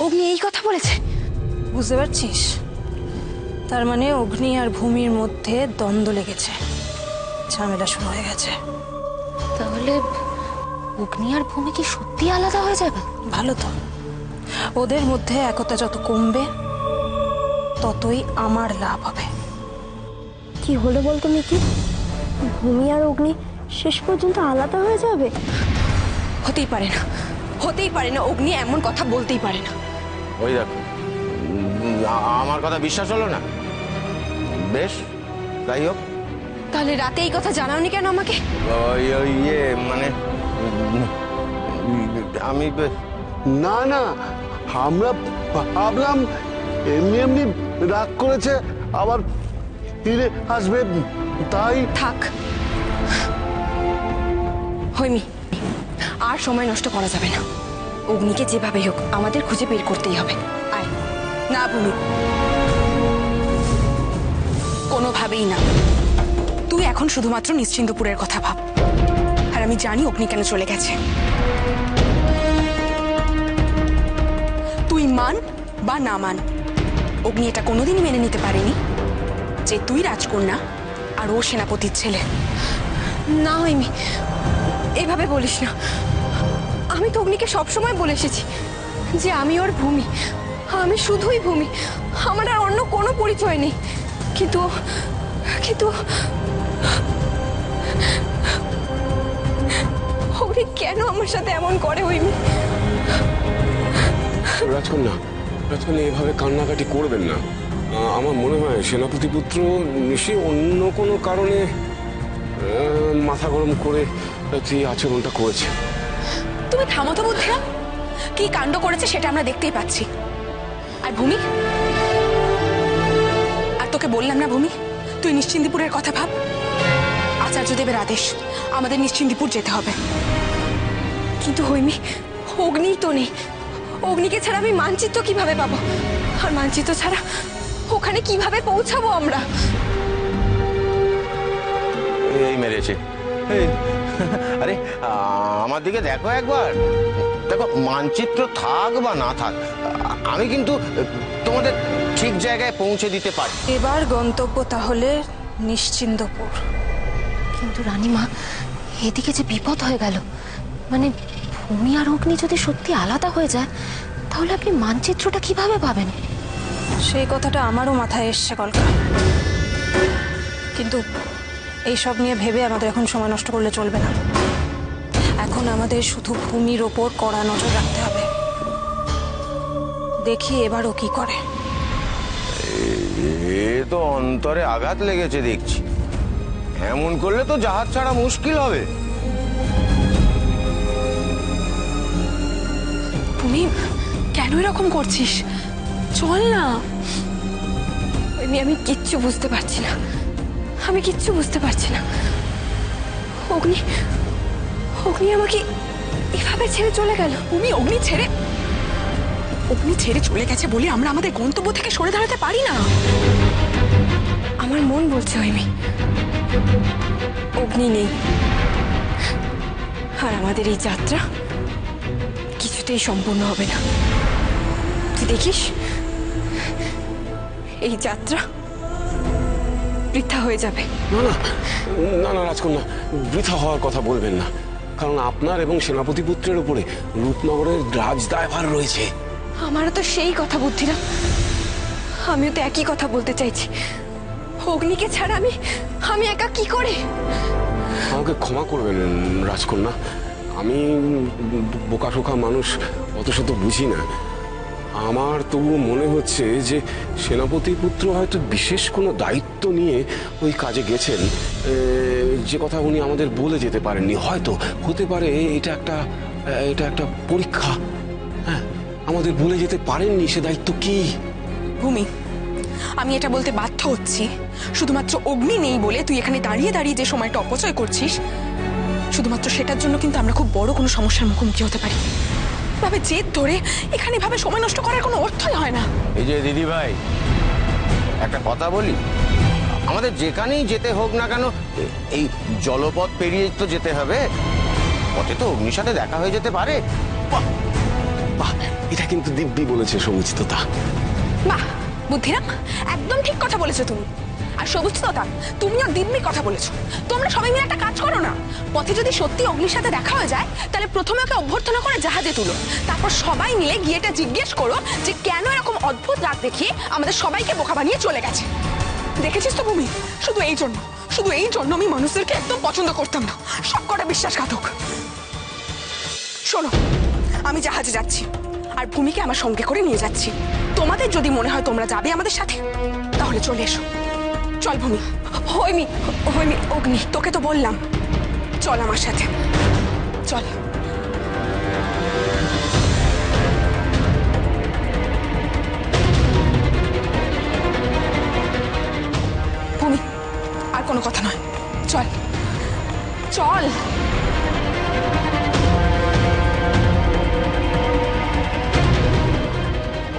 অগ্নি এই কথা বলেছে? বুঝতে পারছিস? তার মানে অগ্নি আর ভূমির মধ্যে দ্বন্দ্ব লেগেছে, ঝামেলা শুরু হয়ে গেছে। তাহলে অগ্নি আর ভূমি কি সত্যি আলাদা হয়ে যাবে? ভালো তো, ওদের মধ্যে একতা যত কমবে ততই আমার লাভ হবে। কি হলো বলতো মিকি? ভূমি আর অগ্নি শেষ পর্যন্ত আলাদা হয়ে যাবে? হতেই পারে না, হতেই পারে না, অগ্নি এমন কথা বলতেই পারে না। ওই দেখো, আমার কথা বিশ্বাস হলো না? বেশ, তাই হোক। তাহলে রাতে এই কথা জানাওনি কেন আমাকে? মানে আমি না না, আমরা ভাবলাম এমনি এমনি রাগ করেছে, আবার ফিরে আসবে, তাই। থাক হৈমি, আর সময় নষ্ট করা যাবে না। অগ্নিকে যেভাবেই হোক আমাদের খুঁজে বের করতেই হবে। আয় না ভূমি, কোনোভাবেই না। তুই এখন শুধুমাত্র নিশ্চিন্তপুরের কথা ভাব। আর আমি জানি অগ্নি কেন চলে গেছে। তুই মান বা না মান, অগ্নি এটা কোনোদিনই মেনে নিতে পারেনি যে তুই রাজকন্যা আর ও সেনাপতির ছেলে। না হৈমি, এভাবে বলিস না। আমি তো অগ্নিকে সবসময় বলে এসেছি যে আমি ওর ভূমি, আমি শুধুই ভূমি, আমার আর অন্য কোনো পরিচয় নেই। কিন্তু কিন্তু অগ্নি কেন আমার সাথে এমন করে? হৈমি, রাজকন্যা, রাজকন্যা এভাবে কান্নাকাটি করবেন না। আমার মনে হয় সেনাপতি পুত্র নিশ্চয়ই অন্য কোনো কারণে মাথা গরম করে এই আচরণটা করেছে। তুমি থামো তো বুদ্ধিরা, কি কাণ্ড করেছে সেটা আমরা দেখতেই পাচ্ছি। আর ভূমি, আর তোকে বললাম না ভূমি, তুই নিশ্চিন্দিপুরের কথা ভাব। আচার্যদেবের আদেশ, আমাদের নিশ্চিন্দিপুর যেতে হবে। কিন্তু হৈমি, অগ্নি তো নেই। অগ্নিকে ছাড়া আমি মানচিত্র কিভাবে পাবো? আর মানচিত্র ছাড়া ওখানে কিভাবে পৌঁছাবো আমরা? এই মেরেছে। আরে আমার দিকে দেখো একবার, দেখো মানচিত্র থাক বা না থাক, আমি কিন্তু তোমাদের ঠিক জায়গায় পৌঁছে দিতে পারি। এবার গন্তব্য তাহলে নিশ্চিন্তপুর। কিন্তু রানীমা, এদিকে যে বিপদ হয়ে গেল। মানে ভূমি আর অগ্নি যদি সত্যি আলাদা হয়ে যায়, তাহলে আপনি মানচিত্রটা কিভাবে পাবেন? সেই কথাটা আমারও মাথায় এসছে কলকা, কিন্তু এইসব নিয়ে ভেবে আমাদের এখন সময় নষ্ট করলে চলবে না। এখন আমাদের শুধু ভূমির ওপর কড়া নজর রাখতে হবে। দেখি এবারও কি করে। এ তো অন্তরে আঘাত লেগেছে দেখছি। এমন করলে তো জাহাজ ছাড়া মুশকিল হবে। তুমি কেন এরকম করছিস? চল না। আমি কিচ্ছু বুঝতে পারছি না, আমি কিচ্ছু বুঝতে পারছি না। অগ্নি, অগ্নি আমাকে এভাবে ছেড়ে চলে গেল। তুমি অগ্নি ছেড়ে চলে গেছে বলে আমরা আমাদের গন্তব্য থেকে সরে দাঁড়াতে পারি না। আমার মন বলছে হৈমি, অগ্নি নেই, আর আমাদের এই যাত্রা কিছুতেই সম্পূর্ণ হবে না। তুই দেখিস, এই যাত্রা বৃথা হয়ে যাবে। না না না না রাজকন্যা, বৃথা হওয়ার কথা বলবেন না, কারণ আপনার এবং সেনাপতি পুত্রের উপরে রূপনগরের রাজদায়ভার রয়েছে। আমারও তো সেই কথা বুদ্ধিরা, আমিও তো একই কথা বলতে চাইছি। অগ্নিকে ছাড়া আমি একা কি করে? আমাকে ক্ষমা করবেন রাজকন্যা, আমি বোকা শোকা মানুষ, অত শত বুঝি না। আমার তবুও মনে হচ্ছে যে সেনাপতি পুত্র হয়তো বিশেষ কোনো দায়িত্ব নিয়ে ওই কাজে গেছেন, যে কথা উনি আমাদের বলে যেতে পারেননি। হয়তো হতে পারে এটা একটা পরীক্ষা। হ্যাঁ, আমাদের বলে যেতে পারেননি সে দায়িত্ব কি। ভূমি, আমি এটা বলতে বাধ্য হচ্ছি, শুধুমাত্র অগ্নি নেই বলে তুই এখানে দাঁড়িয়ে দাঁড়িয়ে যে সময়টা অপচয় করছিস, শুধুমাত্র সেটার জন্য কিন্তু আমরা খুব বড় কোনো সমস্যার মুখোমুখি হতে পারি। ভাবে জেদ ধরে এখানে ভাবে সময় নষ্ট করার কোনো অর্থই হয় না। এই যে দিদি ভাই, একটা কথা বলি, আমাদের যেখানেই যেতে হোক না কেন এই জলপথ পেরিয়ে তো যেতে হবে। পথে তো অগ্নির সাথে দেখা হয়ে যেতে পারে। বাহ, এটা কিন্তু দিব্যি বলেছে সবুজতা। বাহ বুদ্ধিরাম, একদম ঠিক কথা বলেছো তুমি। আর সবুজ তোতা, তুমিও দিব্যি কথা বলেছো। তোমরা সবাই মিলে একটা কাজ করো না, পথে যদি সত্যি অগ্নির সাথে দেখা হয়ে যায় তাহলে প্রথমে ওকে অভ্যর্থনা করে জাহাজে তুলো, তারপর সবাই মিলে গিয়ে এটা জিজ্ঞেস করো যে কেন এরকম অদ্ভুত রাগ দেখিয়ে আমাদের সবাইকে বোকা বানিয়ে চলে গেছে। দেখেছিস তো ভূমি, শুধু এই জন্য আমি মানুষদেরকে একদম পছন্দ করতাম না, সব কটা বিশ্বাসঘাতক। শোনো, আমি জাহাজে যাচ্ছি আর ভূমিকে আমার সঙ্গে করে নিয়ে যাচ্ছি। তোমাদের যদি মনে হয় তোমরা যাবে আমাদের সাথে তাহলে চলে এসো। চল ভূমি। হৈমি, অগ্নি, তোকে তো বললাম চল আমার সাথে, চল। ভূমি, আর কোনো কথা নয়, চল চল।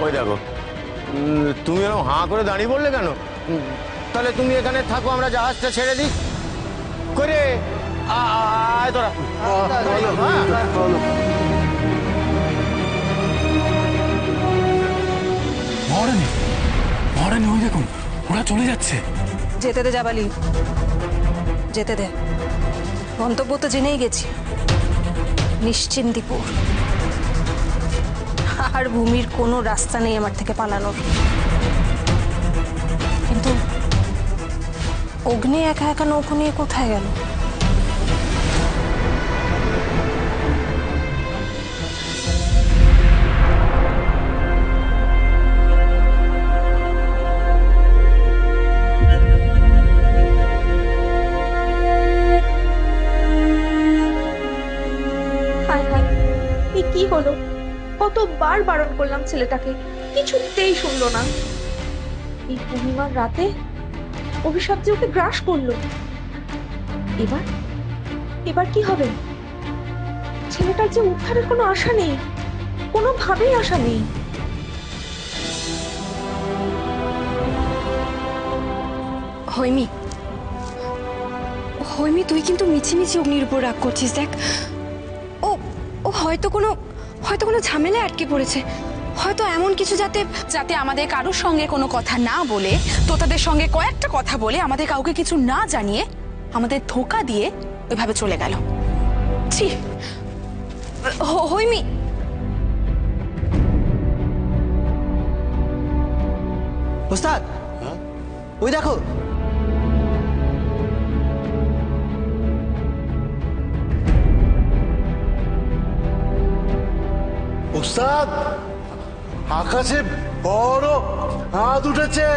ওই দেখো, তুমি এরকম হাঁ করে দাঁড়িয়ে পড়লে কেন? তাহলে তুমি এখানে থাকো, আমরা জাহাজটা ছেড়ে দিই করে। আয় তোরা। মহারানী, মহারানী ওই দেখুন, ওরা চলে যাচ্ছে। যেতে দে জাবালি, যেতে দে। গন্তব্য তো জেনেই গেছি, নিশ্চিন্তিপুর। আর ভূমির কোনো রাস্তা নেই আমার থেকে পালানোর। কিন্তু অগ্নি একা একা নৌকো নিয়ে কোথায় গেল? হায় হায়, এ কি হলো? কতবার বারণ করলাম ছেলেটাকে, কিছুতেই শুনলো না। এই পূর্ণিমার রাতে অভিশাপ যে ওকে গ্রাস করলো। এবার কি হবে? ছেলেটার যে উদ্ধারের কোনো আশা নেই, কোনোভাবেই আশা নেই। হৈমি, তুই কিন্তু মিছিমিছি অগ্নির উপর রাগ করছিস। দেখ, ও হয়তো কোনো ঝামেলায় আটকে পড়েছে, হয়তো এমন কিছু যাতে আমাদের কারোর সঙ্গে কোনো কথা না বলে, তোতাদের সঙ্গে কয়েকটা কথা বলে, আমাদের কাউকে কিছু না জানিয়ে, আমাদের ধোঁকা দিয়ে ওইভাবে চলে গেল। ছি, হৈমি। ওস্তাদ, ওই দেখো। ওস্তাদ, আকাশে বড় হাত উঠেছে।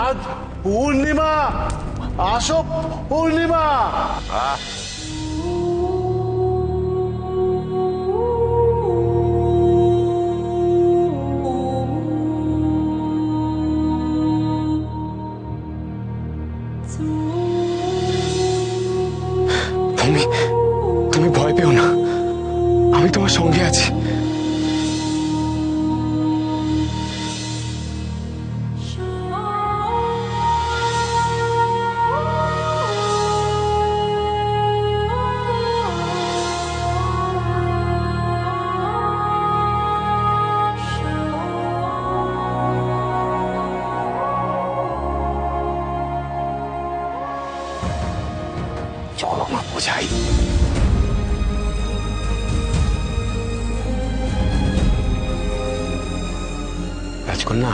আজ পূর্ণিমা, আসো পূর্ণিমা। ভূমি, তুমি ভয় পেও না, আমি তোমার সঙ্গে আছি। চলো মা, বোঝাই। রাজকন্যা,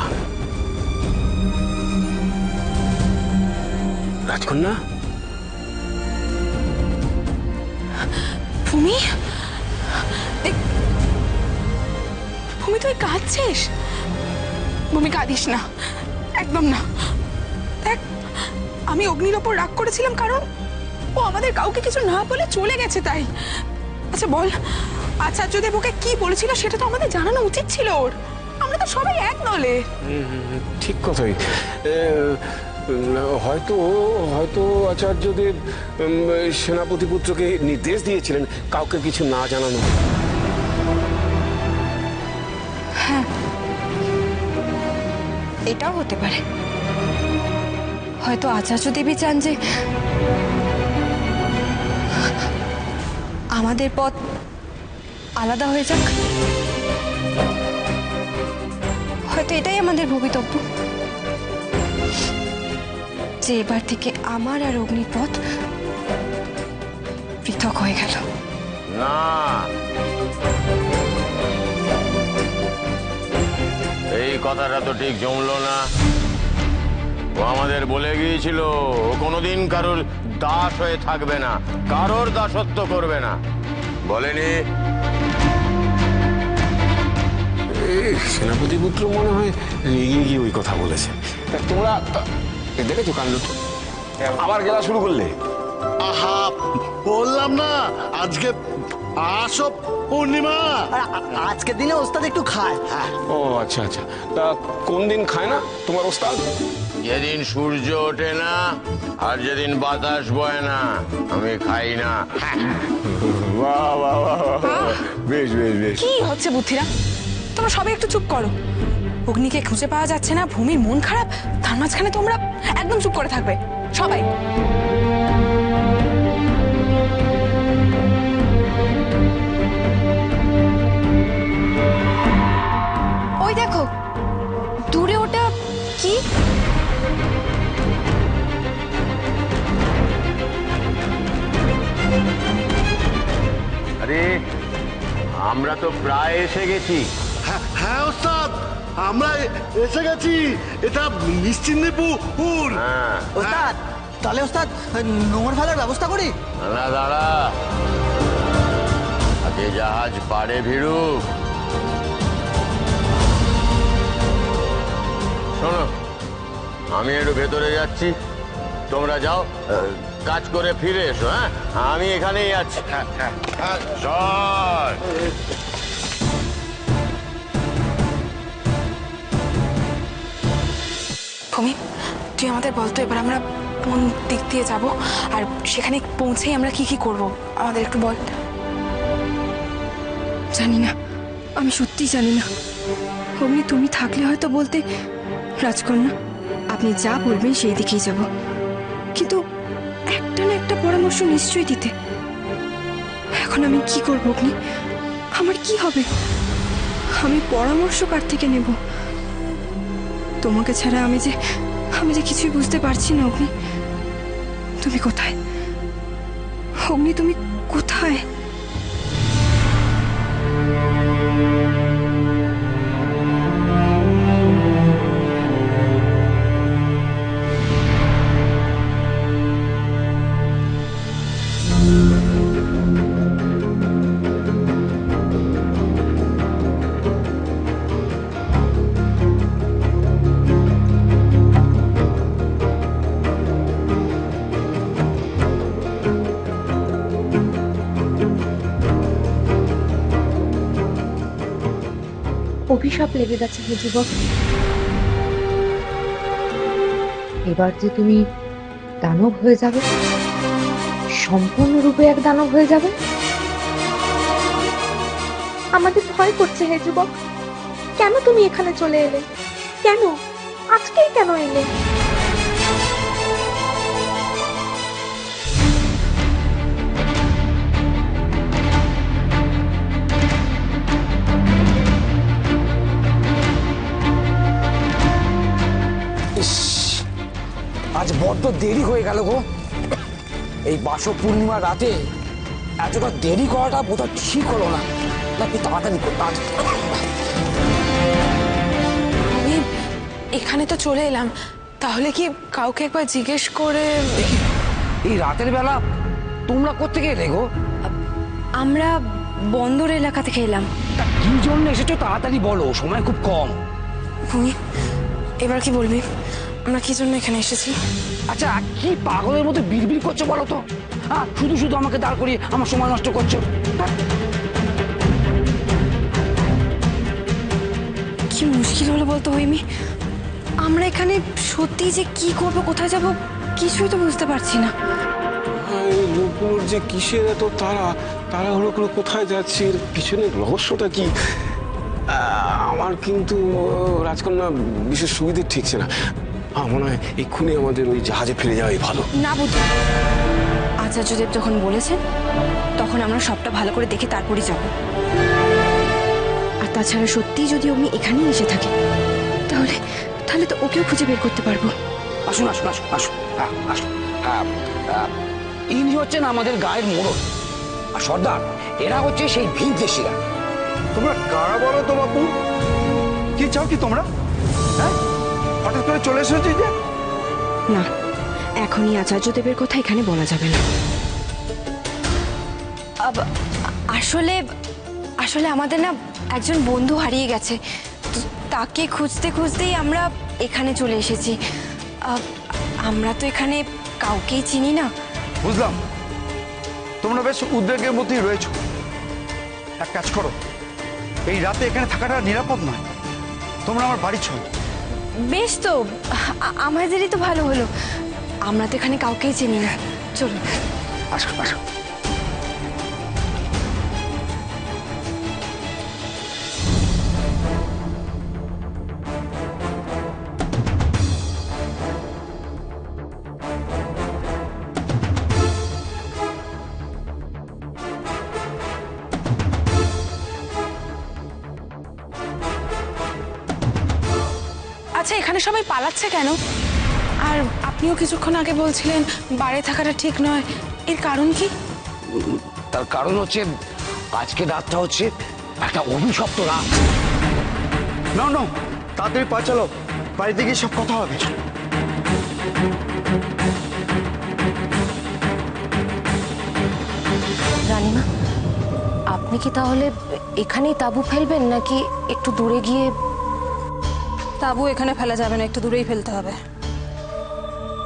রাজকন্যা। ভূমি, ভূমি তুই কাঁদছিস? ভূমি, কাঁদিস না, একদম না। দেখ, আমি অগ্নির ওপর রাগ করেছিলাম কারণ ও আমাদের কাউকে কিছু না বলে চলে গেছে, তাই। আচ্ছা বল, আচার্যদেব ওকে কি বলেছিল সেটা তো আমাদের জানানো উচিত ছিল ওর। আমরা তো সবাই এক দলে। ঠিক কথাই। হয়তো আচার্যদেব সেনাপতি পুত্রকে নির্দেশ দিয়েছিলেন কাউকে কিছু না জানানো। হ্যাঁ, এটাও হতে পারে। হয়তো আচার্য দেবী চান যে আমাদের পথ আলাদা হয়ে যাক। হয়তো এটাই আমাদের ভবিতব্য, যে এবার থেকে আমার আর অগ্নির পথ পৃথক হয়ে গেল। না, এই কথাটা তো ঠিক জমলো না। ও আমাদের বলে গিয়েছিল ও কোনোদিন কারোর দাস হয়ে থাকবে না, কারোর দাসত্ব করবে না, বলেনি? সেনাপতি পুত্র মনে হয় রেগে গিয়ে ওই কথা বলেছে। তোমরা দেখেছো কাণ্ড, আবার গেলা শুরু করলে। আহা, বললাম না আজকে আসো পূর্ণিমা। আজকের দিনে ওস্তাদ একটু খায়। হ্যাঁ। ও আচ্ছা আচ্ছা, তা কোন দিন খায় না তোমার ওস্তাদ? যেদিন সূর্য ওঠে না আর যেদিন বাতাস বয় না আমি খাই না। বাহ বাহ বাহ, বেশ বেশ বেশ। কি হচ্ছে বুদ্ধিরা? তোমরা সবাই একটু চুপ করো। অগ্নিকে খুঁজে পাওয়া যাচ্ছে না, ভূমির মন খারাপ, তার মাঝখানে তোমরা একদম চুপ করে থাকবে সবাই। ওই দেখো দূরে ওটা কি? আরে আমরা তো প্রায় এসে গেছি। হ্যাঁ ওস্তাদ, আমরা এসে গেছি। এটা নিশ্চিন্দিপুর। হ্যাঁ, ওস্তাদ, তাহলে ওস্তাদ নোংর ফেলার ব্যবস্থা করি। না দাঁড়া, আগে জাহাজ পাড়ে ভিড়ুক। শোনো, আমি একটু ভেতরে যাচ্ছি, তোমরা যাও, কাজ করে ফিরে এসো। হ্যাঁ, আমি এখানেই আছি। চল। ভূমি, তুই আমাদের বলতো এবার আমরা কোন দিক দিয়ে যাব, আর সেখানে পৌঁছেই আমরা কি কি করব আমাদের একটু বল। জানি না, আমি সত্যি জানি না। অগ্নি তুমি থাকলে হয়তো বলতে, রাজকন্যা আপনি যা বলবেন সেই দিকেই যাব, কিন্তু একটা না একটা পরামর্শ নিশ্চয়ই দিতে। এখন আমি কি করব অগ্নি? আমার কি হবে? আমি পরামর্শ কার থেকে নেব? তোমাকে ছাড়া আমি যে কিছুই বুঝতে পারছি না। অগ্নি তুমি কোথায়? অগ্নি তুমি কোথায়? অভিশাপ লেগে গেছে হে যুবক। এবার যে তুমি দানব হয়ে যাবে, সম্পূর্ণরূপে এক দানব হয়ে যাবে। আমাদের ভয় করছে হে যুবক। কেন তুমি এখানে চলে এলে? কেন আজকেই কেন এলে? আজ বড্ড দেরি হয়ে গেল গো। এই বাসক পূর্ণিমার রাতে এতটা দেরি করাটা বোধহয় ঠিক হলো না। একটু তাড়াতাড়ি আমি এখানে তো চলে এলাম, তাহলে কি কাউকে একবার জিজ্ঞেস করে? এই রাতের বেলা তোমরা কোত্থেকে এলে গো? আমরা বন্দর এলাকা থেকে এলাম। তা কি জন্য এসেছো তাড়াতাড়ি বলো, সময় খুব কম। ভূমি, এবার কি বলবি আমরা কি জন্য এখানে এসেছি? আচ্ছা, কি পাগলের মতো বিড়বিড় করছো বলো তো? হ্যাঁ, শুধু শুধু আমাকে দাঁড় করিয়ে আমার সময় নষ্ট করছো। কি মুশকিল হলো বলতো হৈমি। আমরা এখানে সত্যি যে কি করব, কোথায় যাব, কিছুই তো বুঝতে পারছি না। এই লোকগুলোর যে কিসের এত তাড়াহুড়ো করে কোথায় যাচ্ছে, এর পিছনের রহস্যটা কি? আমার কিন্তু রাজকন্যা বিশেষ সুবিধে ঠিকছে না। মনে হয় এক্ষুনি আমাদের ওই জাহাজে ফিরে যাওয়াই ভালো। না বুদ্ধি, আচার্যদেব যখন বলেছেন তখন আমরা সবটা ভালো করে দেখে তারপরই যাব। আর তাছাড়া সত্যিই যদি অগ্নি এখানেই এসে থাকে তাহলে তাহলে তো ওকেও খুঁজে বের করতে পারবো। আসুন আসুন আসুন আসুন, হ্যাঁ আসুন। হ্যাঁ, ইনি হচ্ছেন আমাদের গায়ের মোড়ল, আর সর্দার এরা হচ্ছে সেই ভিনদেশীরা। তোমরা কারা বলো তো বাপু? কি চাও কি তোমরা? হ্যাঁ, হঠাৎ করে চলে এসেছো যে? না, এখনই আচার্যদেবের কথা এখানে বলা যাবে না। আসলে আসলে আমাদের না একজন বন্ধু হারিয়ে গেছে, তো তাকে খুঁজতে খুঁজতেই আমরা এখানে চলে এসেছি। আমরা তো এখানে কাউকেই চিনি না। বুঝলাম, তোমরা বেশ উদ্বেগের মধ্যেই রয়েছো। এক কাজ করো, এই রাতে এখানে থাকাটা নিরাপদ নয়। তোমরা আমার বাড়ি চলো। বেশ, তো আমাদেরই তো ভালো হলো, আমরা তো এখানে কাউকেই চিনি না। চলো। আসো আসো। আচ্ছা, এখানে সবাই পালাচ্ছে কেন? আর আপনিও কিছুক্ষণ আগে বলছিলেন বাড়ি থাকাটা ঠিক নয়, এর কারণ কি? তার কারণ হচ্ছে আজকে রাতটা হচ্ছে একটা অভিশপ্ত রাত। না না, তাড়াতাড়ি পা চালো, বাড়িতে গিয়ে সব কথা হবে। রানীমা, আপনি কি তাহলে এখানেই তাঁবু ফেলবেন নাকি একটু দূরে গিয়ে? তাবু এখানে ফেলা যাবে না, একটু দূরেই ফেলতে হবে।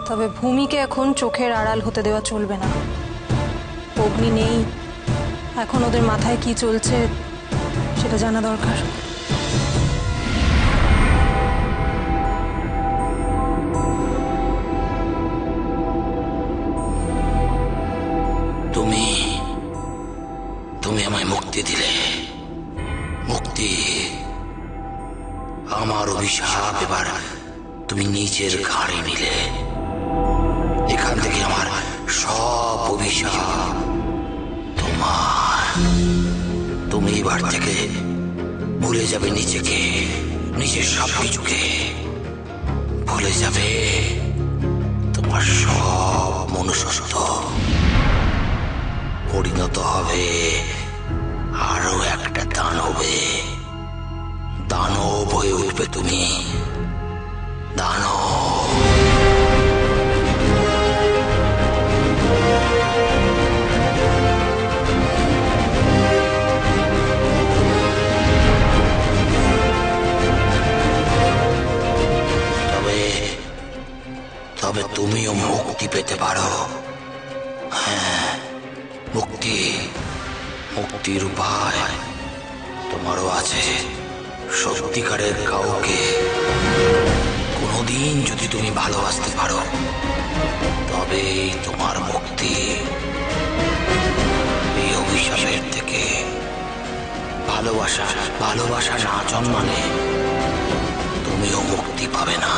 তবে ভূমিকে এখন চোখের আড়াল হতে দেওয়া চলবে না। অগ্নি নেই, এখন ওদের মাথায় কি চলছে সেটা জানা দরকার। তুমি তুমি আমায় মুক্তি দিলে, মুক্তি। আমার অভিশাপ এবার তুমি নিজের ঘাড়ে নিলে। এখান থেকে আমার সব অভিশাপ তোমার। তুমি এবার থেকে ভুলে যাবে নিজেকে, নিজের সব কিছুকে ভুলে যাবে। তোমার সব মনুষ্যত্ব পরিণত হবে আরো একটা দানবে। দানব হয়ে উঠবে তুমি, দানব। তবে তুমিও মুক্তি পেতে পারো। হ্যাঁ, মুক্তি। মুক্তির উপায় তোমারও আছে। সত্যিকারের কাউকে কোনোদিন যদি তুমি ভালোবাসতে পারো তবে তোমার মুক্তি। এই অভিশাপের থেকে ভালোবাসা ভালোবাসা না জন্মালে তুমিও মুক্তি পাবে না,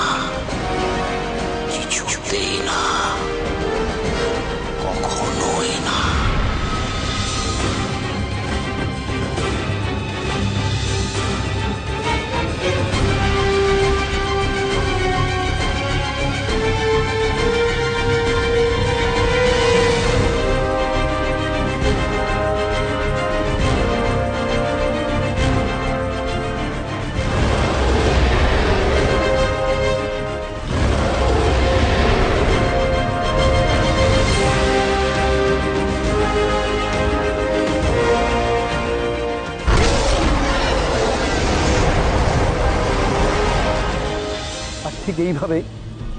কিছুতেই না, কখনোই না। ঠিক এইভাবে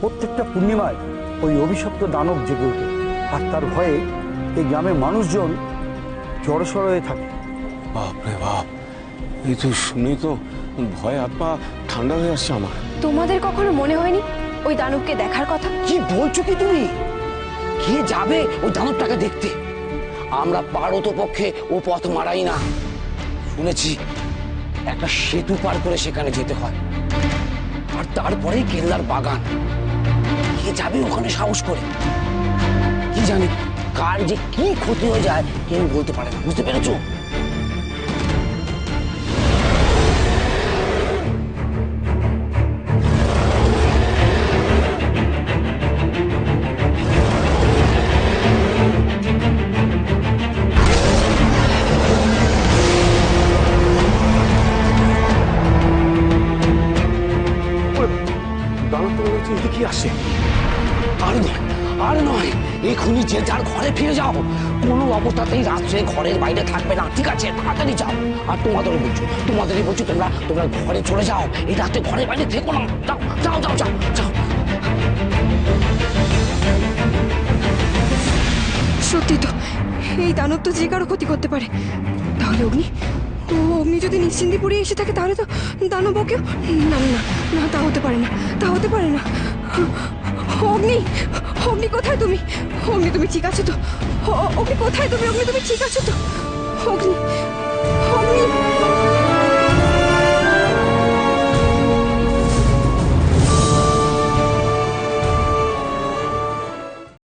প্রত্যেকটা পূর্ণিমায় ওই অভিশপ্ত দানব জেগে ওঠে, আর তার ভয়ে এই গ্রামের মানুষজন জড়সড় হয়ে থাকে। বাপরে বাপ, এই তো শুনে তো ভয় হাত পা ঠান্ডা হয়ে আসছে আমার। তোমাদের কখনো মনে হয়নি ওই দানবকে দেখার কথা? কি বলছো কি তুমি? কে যাবে ওই দানবটাকে দেখতে? আমরা পারত পক্ষে ও পথ মারাই না। শুনেছি একটা সেতু পার করে সেখানে যেতে হয়, আর তারপরেই কেল্লার বাগান। কে যাবে ওখানে সাহস করে? কি জানি কার যে কি ক্ষতি হয়ে যায় কেউ বলতে পারে না। বুঝতে পেরেছো? আর নয়, এখনই যে যার ঘরে ফিরে যাও। কোনো অবস্থাতেই রাত্রে ঘরের বাইরে থাকবে না, ঠিক আছে? তাড়াতাড়ি যাও। আর তোমাদেরই বলছো তোমরা তোমরা ঘরে চলে যাও, এই রাতে ঘরের বাইরে থেকো না। যাও যাও যাও যাও যাও। সত্যি তো, এই দানব তো যে কারো ক্ষতি করতে পারে। তাহলে অগ্নি যদি নিশ্চিন্দিপুরে এসে থাকে তাহলে তো দানব ওকেও। না না না, তা হতে পারে না, তা হতে পারে না। অগ্নি কোথায় তুমি? অগ্নি তুমি ঠিক আছো তো? অগ্নি কোথায় তুমি? অগ্নি তুমি ঠিক আছো তো? অগ্নি অগ্নি